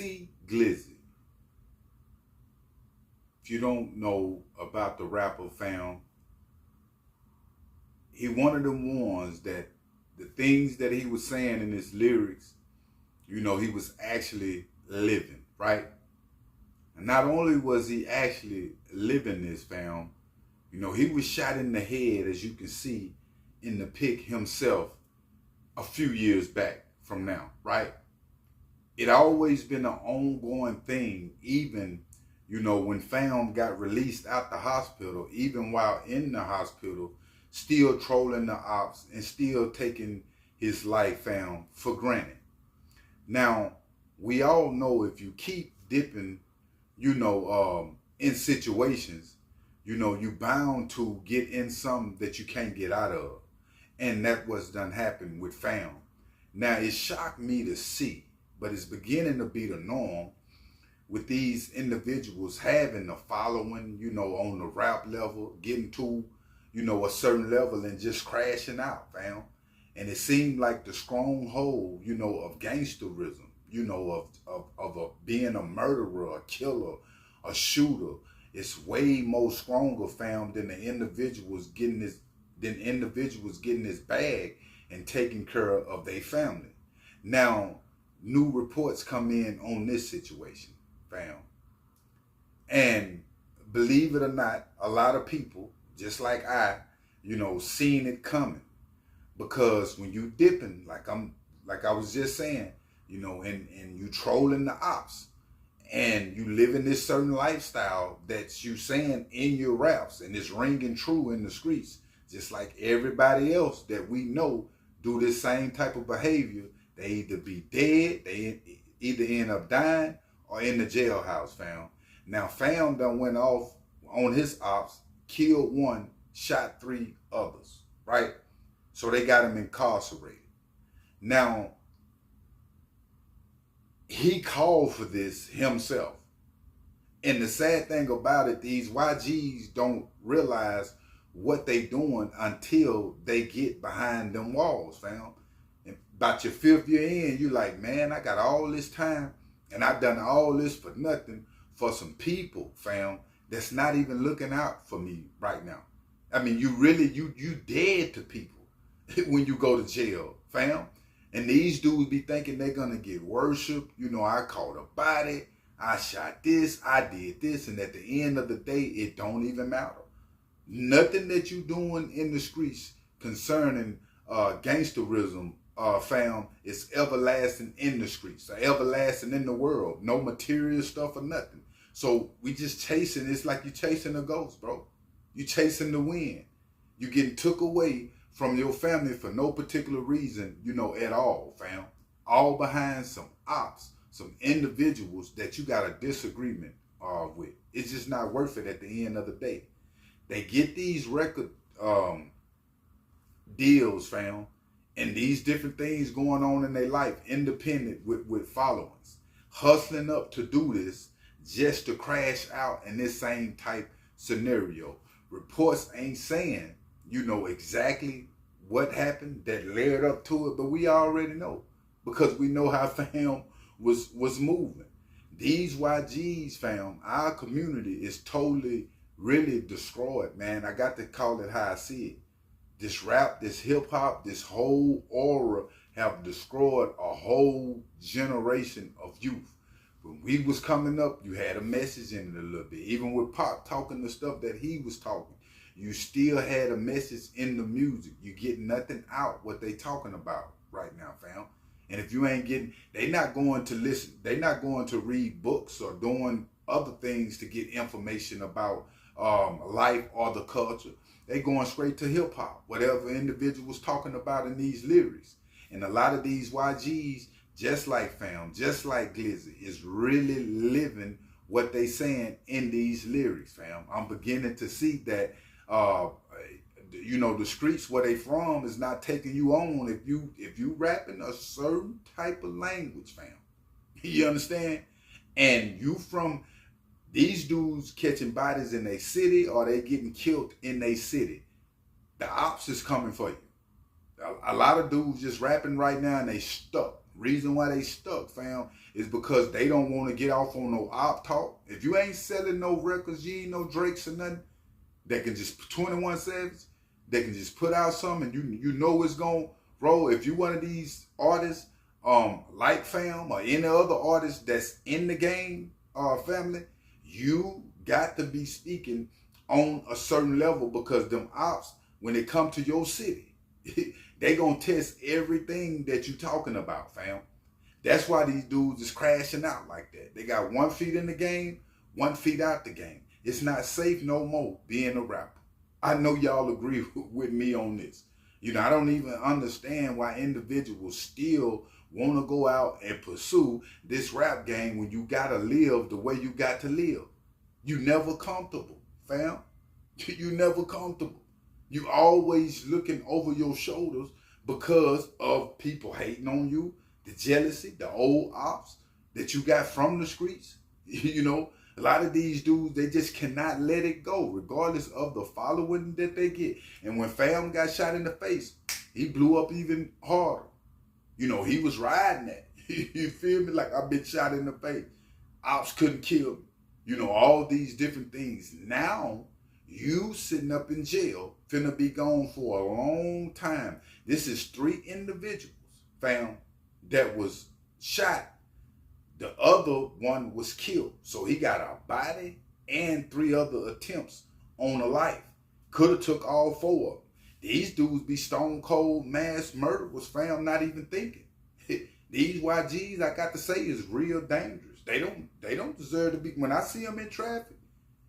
CGlizzy. If you don't know about the rapper, fam, he one of them ones that the things that he was saying in his lyrics, he was actually living, right? And not only was he actually living this, fam, he was shot in the head, as you can see in the pic himself, a few years back from now, right? It always been an ongoing thing, even, when fam got released out the hospital, even while in the hospital, still trolling the ops and still taking his life, fam, for granted. Now, we all know if you keep dipping, in situations, you bound to get in something that you can't get out of. And that was done happen with fam. Now, it shocked me to see, but it's beginning to be the norm with these individuals having a following, on the rap level, getting to, a certain level and just crashing out, fam. And it seemed like the stronghold, of gangsterism, of being a murderer, a killer, a shooter, it's way more stronger, fam, than individuals getting this bag and taking care of their family. Now, new reports come in on this situation, fam. And believe it or not, a lot of people, just like I, seen it coming. Because when you dipping, like I was just saying, and you trolling the ops, and you living this certain lifestyle that you saying in your raps, and it's ringing true in the streets, just like everybody else that we know do this same type of behavior, they either be dead, they either end up dying, or in the jailhouse, fam. Now, fam done went off on his ops, killed one, shot 3 others, right? So they got him incarcerated. Now, he called for this himself. And the sad thing about it, these YGs don't realize what they doing until they get behind them walls, fam. And about your 5th year in, you like, man, I got all this time and I've done all this for nothing for some people, fam, that's not even looking out for me right now. I mean, you dead to people when you go to jail, fam. And these dudes be thinking they're gonna get worship. I caught a body, I shot this, I did this, and at the end of the day, it don't even matter. Nothing that you doing in the streets concerning gangsterism, fam, is everlasting in the streets, or everlasting in the world. No material stuff or nothing. So we just chasing, it's like you chasing a ghost, bro. You chasing the wind. You getting took away from your family for no particular reason, at all, fam. All behind some ops, some individuals that you got a disagreement with. It's just not worth it at the end of the day. They get these record deals, fam, and these different things going on in their life, independent with followings, hustling up to do this just to crash out in this same type scenario. Reports ain't saying, exactly what happened that led up to it, but we already know because we know how fam was moving. These YGs, fam, our community is totally, really destroyed, man. I got to call it how I see it. This rap, this hip hop, this whole aura have destroyed a whole generation of youth. When we was coming up, you had a message in it a little bit. Even with Pop talking the stuff that he was talking, you still had a message in the music. You get nothing out what they talking about right now, fam. And if you ain't getting, they not going to listen. They not going to read books or doing other things to get information about life or the culture. They going straight to hip hop, whatever individuals talking about in these lyrics. And a lot of these YGs, just like fam, just like Glizzy, is really living what they saying in these lyrics, fam. I'm beginning to see that the streets where they from is not taking you on if you rapping a certain type of language, fam. You understand? And you from these dudes catching bodies in their city or they getting killed in their city. The ops is coming for you. A lot of dudes just rapping right now and they stuck Reason why they stuck, fam, is because they don't want to get off on no op talk. If you ain't selling no records, you ain't no Drakes or nothing, they can just 21 Savage, they can just put out something and you know it's gonna roll. If you one of these artists, like fam or any other artist that's in the game, family, you got to be speaking on a certain level, because them ops, when they come to your city, they gonna test everything that you talking about, fam. That's why these dudes is crashing out like that. They got 1 foot in the game, 1 foot out the game. It's not safe no more being a rapper. I know y'all agree with me on this. You know, I don't even understand why individuals still want to go out and pursue this rap game when you got to live the way you got to live. You never comfortable, fam. You never comfortable. You always looking over your shoulders because of people hating on you, the jealousy, the old ops that you got from the streets. You know, a lot of these dudes, they just cannot let it go, regardless of the following that they get. And when fam got shot in the face, he blew up even harder. You know, he was riding that. You feel me? Like, I've been shot in the face. Ops couldn't kill me. You know, all these different things. Now, you sitting up in jail, finna be gone for a long time. This is 3 individuals, fam, that was shot. The other one was killed. So he got a body and 3 other attempts on a life. Could have took all 4 of them. These dudes be stone cold mass murderers, fam, not even thinking. These YGs, I got to say, is real dangerous. They don't deserve to be. When I see them in traffic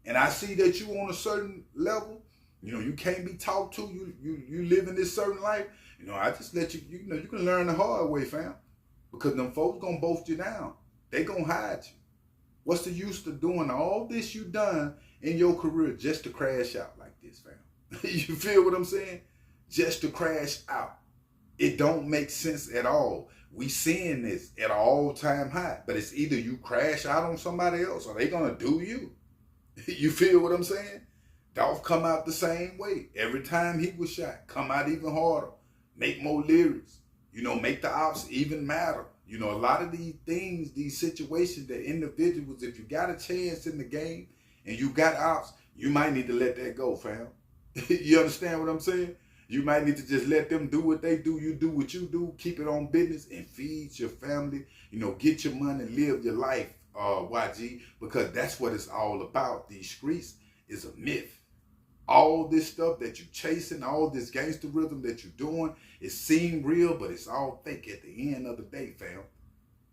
and I see that you on a certain level, you know, you can't be talked to, you live in this certain life, you know, I just let you, you know, you can learn the hard way, fam. Because them folks gonna boast you down. They gonna hide you. What's the use of doing all this you done in your career just to crash out like this, fam? You feel what I'm saying? Just to crash out. It don't make sense at all. We seeing this at an all-time high, but it's either you crash out on somebody else or they gonna do you. You feel what I'm saying? Dolph come out the same way. Every time he was shot, come out even harder. Make more lyrics. You know, make the ops even matter. You know, a lot of these things, these situations that individuals, if you got a chance in the game and you got ops, you might need to let that go, fam. You understand what I'm saying? You might need to just let them do what they do. You do what you do. Keep it on business and feed your family. You know, get your money, live your life, YG, because that's what it's all about. These streets is a myth. All this stuff that you're chasing, all this gangsterism that you're doing, it seems real, but it's all fake at the end of the day, fam.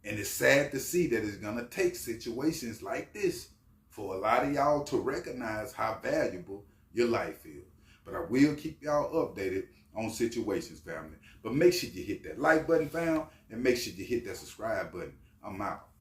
And it's sad to see that it's going to take situations like this for a lot of y'all to recognize how valuable your life is. But I will keep y'all updated on situations, family. But make sure you hit that like button, fam, and make sure you hit that subscribe button. I'm out.